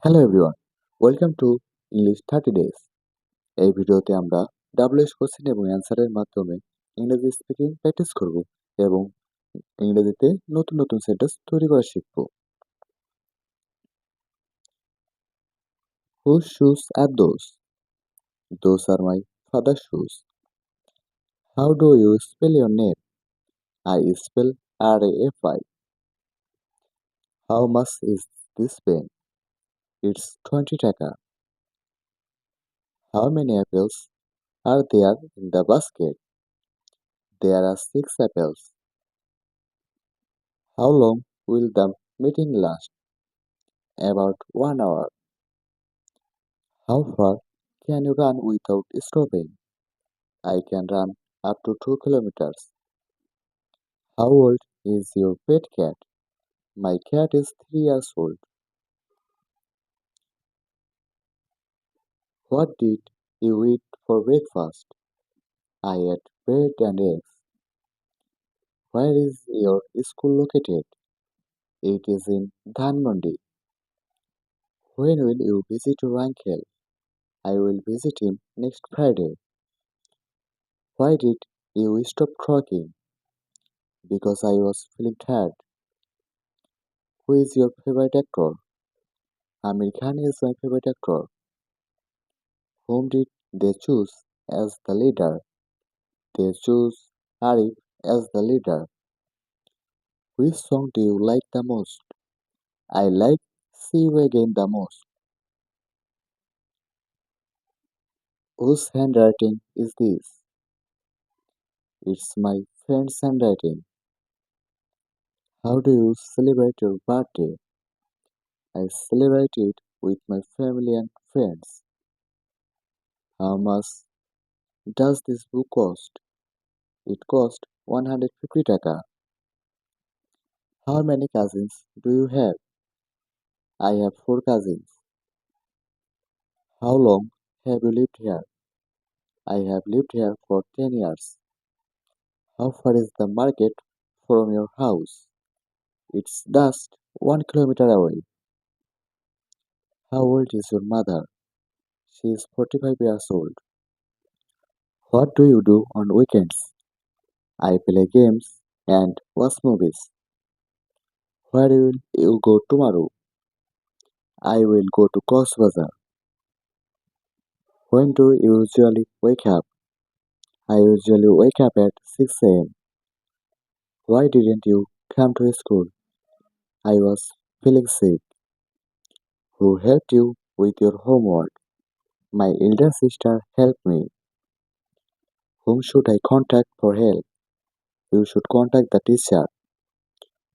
Hello everyone, welcome to English 30 days. এই ভিডিওতে আমরা ডাব্লিউএইচ কোশ্চেন এবং অ্যান্সারের মাধ্যমে ইংরেজি স্পিকিং প্র্যাকটিস করব এবং ইংরেজিতে নতুন নতুন সেন্টেন্স তৈরি করা শিখব। Whose shoes are those? Those are my father's shoes. How do you spell your name? I spell RAFI. How much is this pen? It's 20 taka. How many apples are there in the basket? There are 6 apples. How long will the meeting last? About 1 hour. How far can you run without stopping? I can run up to 2 kilometers. How old is your pet cat? My cat is 3 years old. What did you eat for breakfast? I ate bread and eggs. Where is your school located? It is in Dhanmondi. When will you visit your uncle? I will visit him next Friday. Why did you stop talking? Because I was feeling tired. Who is your favorite actor? Amir Khan is my favorite actor. Whom did they choose as the leader? They chose Arif as the leader. Which song do you like the most? I like See You Again the most. Whose handwriting is this? It's my friend's handwriting. How do you celebrate your birthday? I celebrate it with my family and friends. How much does this book cost? It cost 150 taka. How many cousins do you have? I have 4 cousins. How long have you lived here? I have lived here for 10 years. How far is the market from your house? It's just 1 kilometer away. How old is your mother? She is 45 years old. What do you do on weekends? I play games and watch movies. Where will you go tomorrow? I will go to Cox's Bazar. When do you usually wake up? I usually wake up at 6 a.m. Why didn't you come to school? I was feeling sick. Who helped you with your homework? My elder sister helped me. Whom should I contact for help? You should contact the teacher.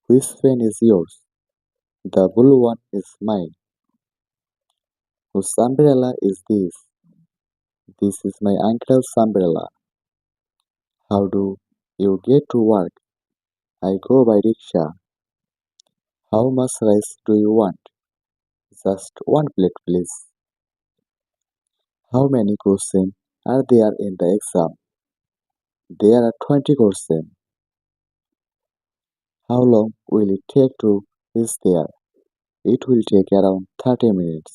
Which pen is yours? The blue one is mine. Whose umbrella is this? This is my uncle's umbrella. How do you get to work? I go by rickshaw. How much rice do you want? Just 1 plate, please. How many questions are there in the exam? There are 20 questions. How long will it take to reach there? It will take around 30 minutes.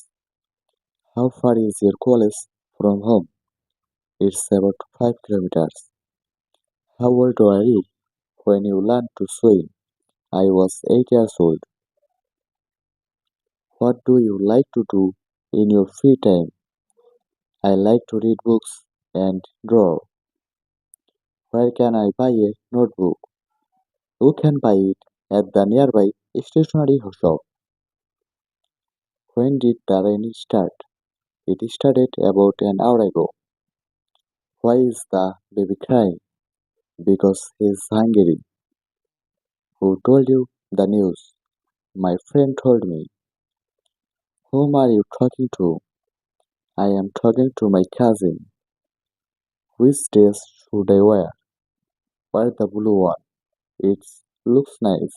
How far is your college from home? It's about 5 kilometers. How old were you when you learned to swim? I was 8 years old. What do you like to do in your free time? I like to read books and draw. Where can I buy a notebook? You can buy it at the nearby stationery shop. When did the rain start? It started about an hour ago. Why is the baby crying? Because he is hungry. Who told you the news? My friend told me. Whom are you talking to? I am talking to my cousin. Which dress should I wear? Wear the blue one. It looks nice.